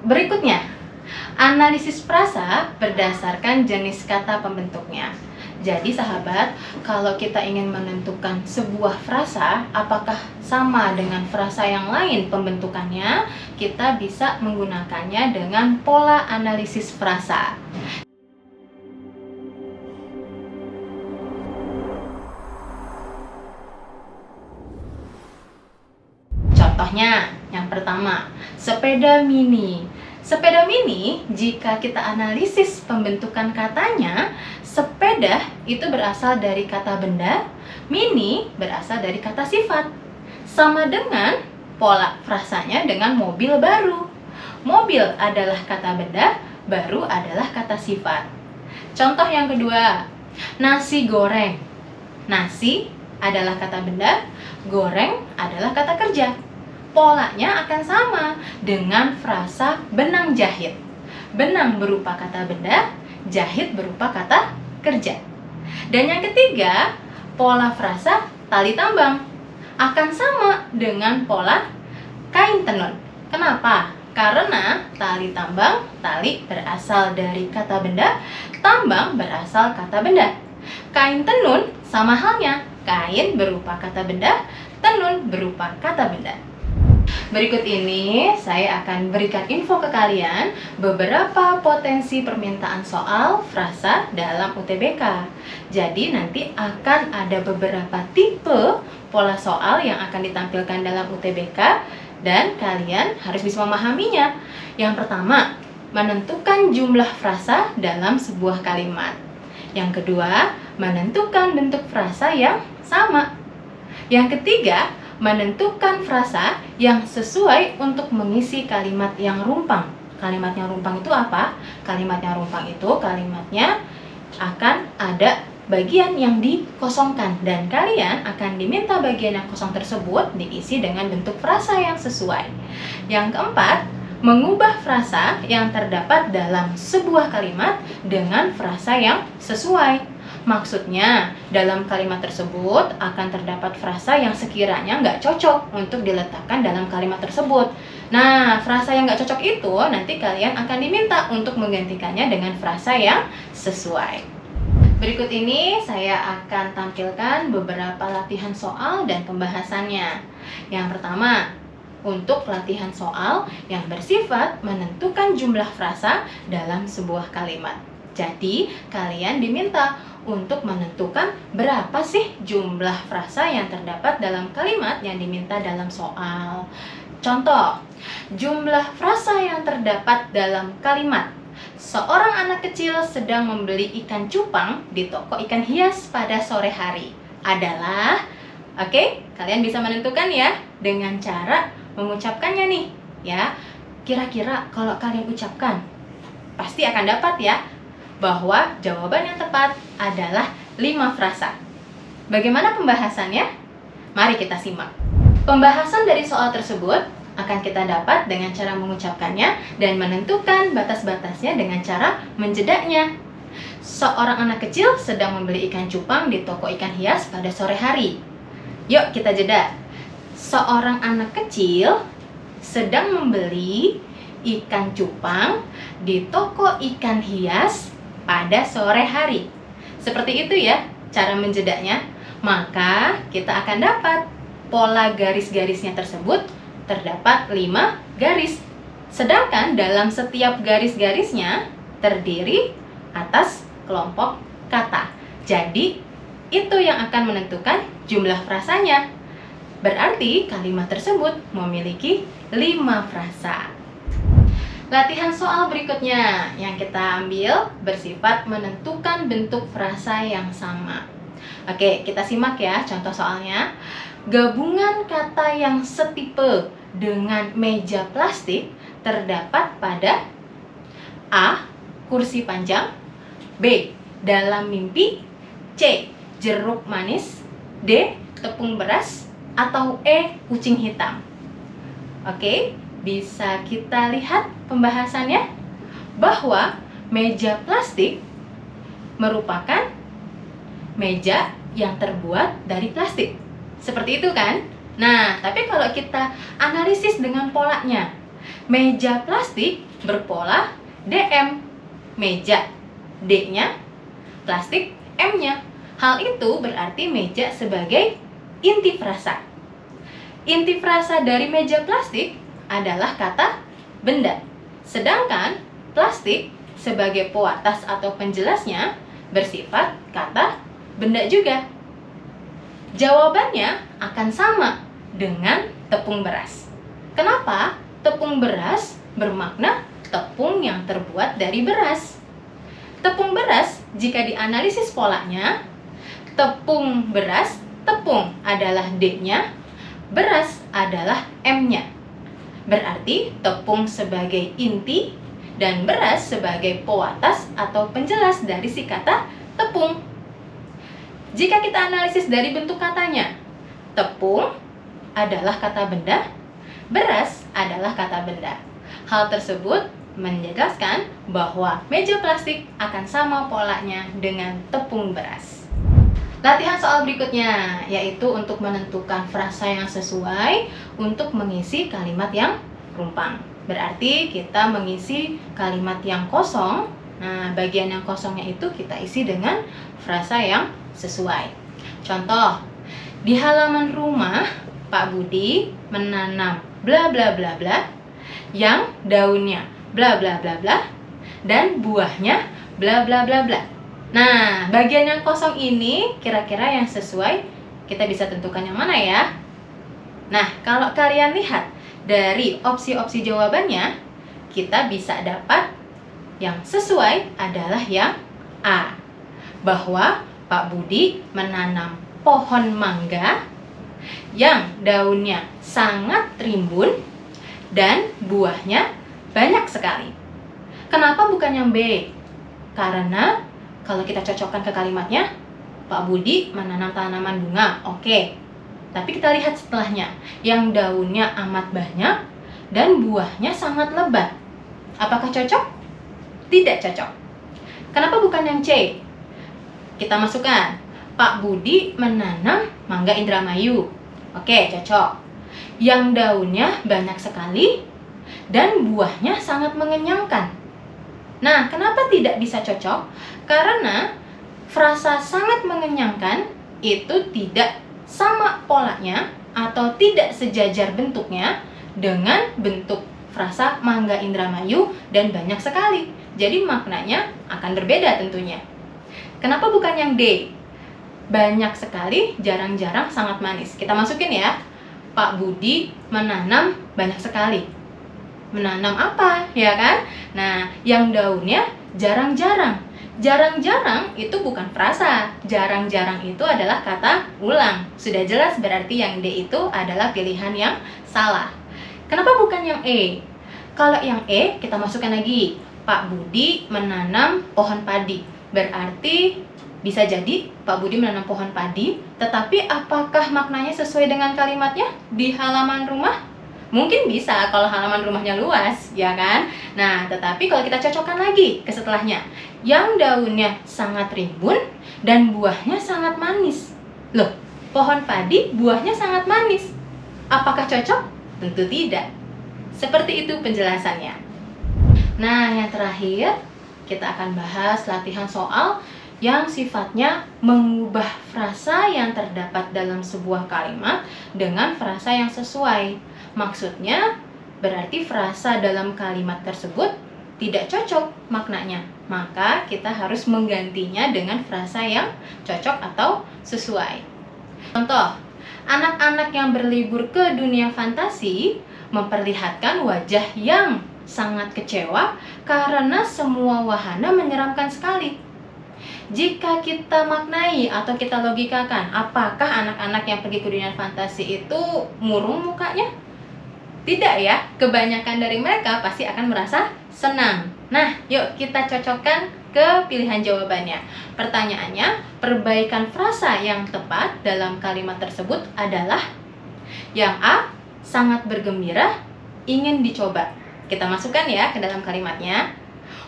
Berikutnya, analisis frasa berdasarkan jenis kata pembentuknya. Jadi sahabat, kalau kita ingin menentukan sebuah frasa apakah sama dengan frasa yang lain pembentukannya, kita bisa menggunakannya dengan pola analisis frasa. Contohnya, yang pertama, sepeda mini. Sepeda mini, jika kita analisis pembentukan katanya, sepeda itu berasal dari kata benda, mini berasal dari kata sifat. Sama dengan pola frasanya dengan mobil baru. Mobil adalah kata benda, baru adalah kata sifat. Contoh yang kedua, nasi goreng. Nasi adalah kata benda, goreng adalah kata kerja. Polanya akan sama dengan frasa benang jahit. Benang berupa kata benda, jahit berupa kata kerja. Dan yang ketiga, pola frasa tali tambang akan sama dengan pola kain tenun. Kenapa? Karena tali tambang, tali berasal dari kata benda, tambang berasal kata benda. Kain tenun sama halnya, kain berupa kata benda, tenun berupa kata benda. Berikut ini saya akan berikan info ke kalian beberapa potensi permintaan soal frasa dalam UTBK. Jadi nanti akan ada beberapa tipe pola soal yang akan ditampilkan dalam UTBK dan kalian harus bisa memahaminya. Yang pertama, menentukan jumlah frasa dalam sebuah kalimat. Yang kedua, menentukan bentuk frasa yang sama. Yang ketiga, menentukan frasa yang sesuai untuk mengisi kalimat yang rumpang. Kalimat yang rumpang itu apa? Kalimat yang rumpang itu kalimatnya akan ada bagian yang dikosongkan dan kalian akan diminta bagian yang kosong tersebut diisi dengan bentuk frasa yang sesuai. Yang keempat, mengubah frasa yang terdapat dalam sebuah kalimat dengan frasa yang sesuai. Maksudnya, dalam kalimat tersebut akan terdapat frasa yang sekiranya nggak cocok untuk diletakkan dalam kalimat tersebut. Nah, frasa yang nggak cocok itu nanti kalian akan diminta untuk menggantikannya dengan frasa yang sesuai. Berikut ini saya akan tampilkan beberapa latihan soal dan pembahasannya. Yang pertama, untuk latihan soal yang bersifat menentukan jumlah frasa dalam sebuah kalimat. Jadi, kalian diminta untuk menentukan berapa sih jumlah frasa yang terdapat dalam kalimat yang diminta dalam soal. Contoh, jumlah frasa yang terdapat dalam kalimat: seorang anak kecil sedang membeli ikan cupang di toko ikan hias pada sore hari adalah, oke, kalian bisa menentukan ya dengan cara mengucapkannya nih, ya. Kira-kira kalau kalian ucapkan, pasti akan dapat ya bahwa jawaban yang tepat adalah 5 frasa. Bagaimana pembahasannya? Mari kita simak. Pembahasan dari soal tersebut akan kita dapat dengan cara mengucapkannya dan menentukan batas-batasnya dengan cara menjedaknya. Seorang anak kecil sedang membeli ikan cupang di toko ikan hias pada sore hari. Yuk kita jeda. Seorang anak kecil sedang membeli ikan cupang di toko ikan hias pada sore hari. Seperti itu ya cara menjedaknya. Maka kita akan dapat pola garis-garisnya tersebut terdapat 5 garis. Sedangkan dalam setiap garis-garisnya terdiri atas kelompok kata. Jadi itu yang akan menentukan jumlah frasanya. Berarti kalimat tersebut memiliki 5 frasa. Latihan soal berikutnya yang kita ambil bersifat menentukan bentuk frasa yang sama. Oke, kita simak ya contoh soalnya. Gabungan kata yang setipe dengan meja plastik terdapat pada A. Kursi panjang, B. Dalam mimpi, C. Jeruk manis, D. Tepung beras, atau E. Kucing hitam. Oke, bisa kita lihat pembahasannya bahwa meja plastik merupakan meja yang terbuat dari plastik. Seperti itu kan? Nah, tapi kalau kita analisis dengan polanya, meja plastik berpola DM. Meja, D-nya, plastik, M-nya. Hal itu berarti meja sebagai inti frasa. Inti frasa dari meja plastik adalah kata benda. Sedangkan plastik sebagai pewatas atau penjelasnya bersifat kata benda juga. Jawabannya akan sama dengan tepung beras. Kenapa? Tepung beras bermakna tepung yang terbuat dari beras. Tepung beras, jika dianalisis polanya, tepung beras, tepung adalah D-nya, beras adalah M-nya. Berarti tepung sebagai inti dan beras sebagai pewatas atau penjelas dari si kata tepung. Jika kita analisis dari bentuk katanya, tepung adalah kata benda, beras adalah kata benda. Hal tersebut menjelaskan bahwa meja plastik akan sama polanya dengan tepung beras. Latihan soal berikutnya, yaitu untuk menentukan frasa yang sesuai untuk mengisi kalimat yang rumpang. Berarti kita mengisi kalimat yang kosong. Nah, bagian yang kosongnya itu kita isi dengan frasa yang sesuai. Contoh, di halaman rumah Pak Budi menanam bla bla bla bla, yang daunnya bla bla bla bla dan buahnya bla bla bla bla. Nah, bagian yang kosong ini kira-kira yang sesuai kita bisa tentukan yang mana ya? Nah, kalau kalian lihat dari opsi-opsi jawabannya, kita bisa dapat yang sesuai adalah yang A, bahwa Pak Budi menanam pohon mangga yang daunnya sangat rimbun dan buahnya banyak sekali. Kenapa bukan yang B? Karena kalau kita cocokkan ke kalimatnya, Pak Budi menanam tanaman bunga, oke. Tapi kita lihat setelahnya, yang daunnya amat banyak dan buahnya sangat lebat. Apakah cocok? Tidak cocok. Kenapa bukan yang C? Kita masukkan, Pak Budi menanam mangga Indramayu. Oke, cocok. Yang daunnya banyak sekali dan buahnya sangat mengenyangkan. Nah, kenapa tidak bisa cocok? Karena frasa sangat mengenyangkan itu tidak sama polanya atau tidak sejajar bentuknya dengan bentuk frasa mangga Indramayu dan banyak sekali. Jadi maknanya akan berbeda tentunya. Kenapa bukan yang D? Banyak sekali, jarang-jarang, sangat manis. Kita masukin ya. Pak Budi menanam banyak sekali. Menanam apa, ya kan? Nah, yang daunnya jarang-jarang. Jarang-jarang itu bukan frasa. Jarang-jarang itu adalah kata ulang. Sudah jelas berarti yang D itu adalah pilihan yang salah. Kenapa bukan yang E? Kalau yang E, kita masukkan lagi. Pak Budi menanam pohon padi. Berarti bisa jadi Pak Budi menanam pohon padi, tetapi apakah maknanya sesuai dengan kalimatnya di halaman rumah? Mungkin bisa kalau halaman rumahnya luas, ya kan? Nah, tetapi kalau kita cocokkan lagi ke setelahnya, yang daunnya sangat rimbun dan buahnya sangat manis. Loh, pohon padi buahnya sangat manis. Apakah cocok? Tentu tidak. Seperti itu penjelasannya. Nah, yang terakhir, kita akan bahas latihan soal yang sifatnya mengubah frasa yang terdapat dalam sebuah kalimat dengan frasa yang sesuai. Maksudnya, berarti frasa dalam kalimat tersebut tidak cocok maknanya. Maka kita harus menggantinya dengan frasa yang cocok atau sesuai. Contoh, anak-anak yang berlibur ke dunia fantasi memperlihatkan wajah yang sangat kecewa karena semua wahana menyeramkan sekali. Jika kita maknai atau kita logikakan, apakah anak-anak yang pergi ke dunia fantasi itu murung mukanya? Tidak ya, kebanyakan dari mereka pasti akan merasa senang. Nah, yuk kita cocokkan ke pilihan jawabannya. Pertanyaannya, perbaikan frasa yang tepat dalam kalimat tersebut adalah yang A, sangat bergembira, ingin dicoba. Kita masukkan ya ke dalam kalimatnya.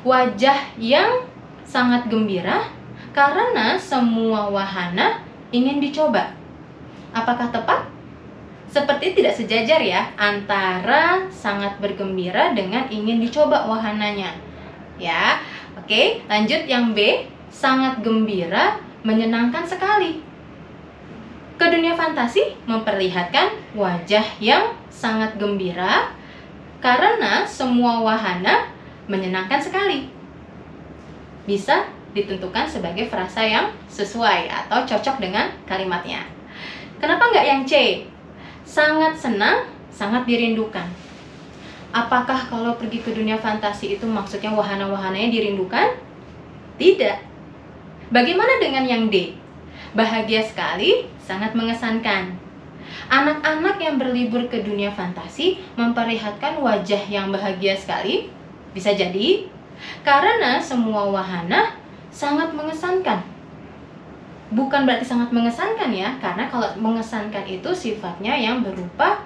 Wajah yang sangat gembira karena semua wahana ingin dicoba. Apakah tepat? Seperti tidak sejajar ya antara sangat bergembira dengan ingin dicoba wahananya. Ya, oke, lanjut yang B, sangat gembira, menyenangkan sekali. Ke dunia fantasi memperlihatkan wajah yang sangat gembira karena semua wahana menyenangkan sekali. Bisa ditentukan sebagai frasa yang sesuai atau cocok dengan kalimatnya. Kenapa nggak yang C? Sangat senang, sangat dirindukan. Apakah kalau pergi ke dunia fantasi itu maksudnya wahana-wahananya dirindukan? Tidak. Bagaimana dengan yang D? Bahagia sekali, sangat mengesankan. Anak-anak yang berlibur ke dunia fantasi memperlihatkan wajah yang bahagia sekali. Bisa jadi karena semua wahana sangat mengesankan. Bukan berarti sangat mengesankan ya, karena kalau mengesankan itu sifatnya yang berupa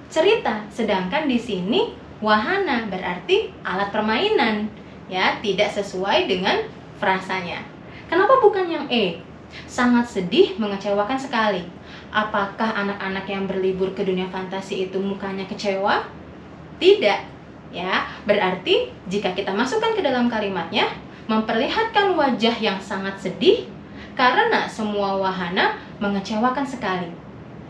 cerita, sedangkan di sini wahana berarti alat permainan, ya, tidak sesuai dengan frasanya. Kenapa bukan yang E? Sangat sedih, mengecewakan sekali. Apakah anak-anak yang berlibur ke dunia fantasi itu mukanya kecewa? Tidak, ya. Berarti jika kita masukkan ke dalam kalimatnya, memperlihatkan wajah yang sangat sedih karena semua wahana mengecewakan sekali.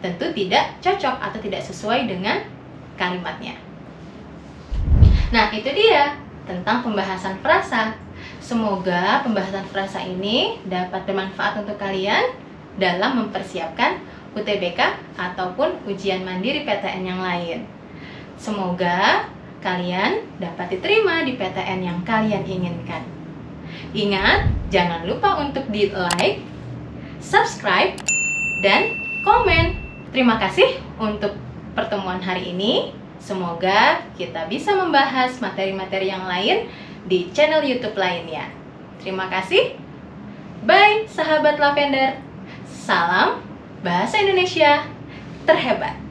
Tentu tidak cocok atau tidak sesuai dengan kalimatnya. Nah, itu dia tentang pembahasan frasa. Semoga pembahasan frasa ini dapat bermanfaat untuk kalian dalam mempersiapkan UTBK ataupun ujian mandiri PTN yang lain. Semoga kalian dapat diterima di PTN yang kalian inginkan. Ingat, jangan lupa untuk di-like, subscribe, dan komen. Terima kasih untuk pertemuan hari ini. Semoga kita bisa membahas materi-materi yang lain di channel YouTube lainnya. Terima kasih. Bye, sahabat Lavender. Salam Bahasa Indonesia terhebat.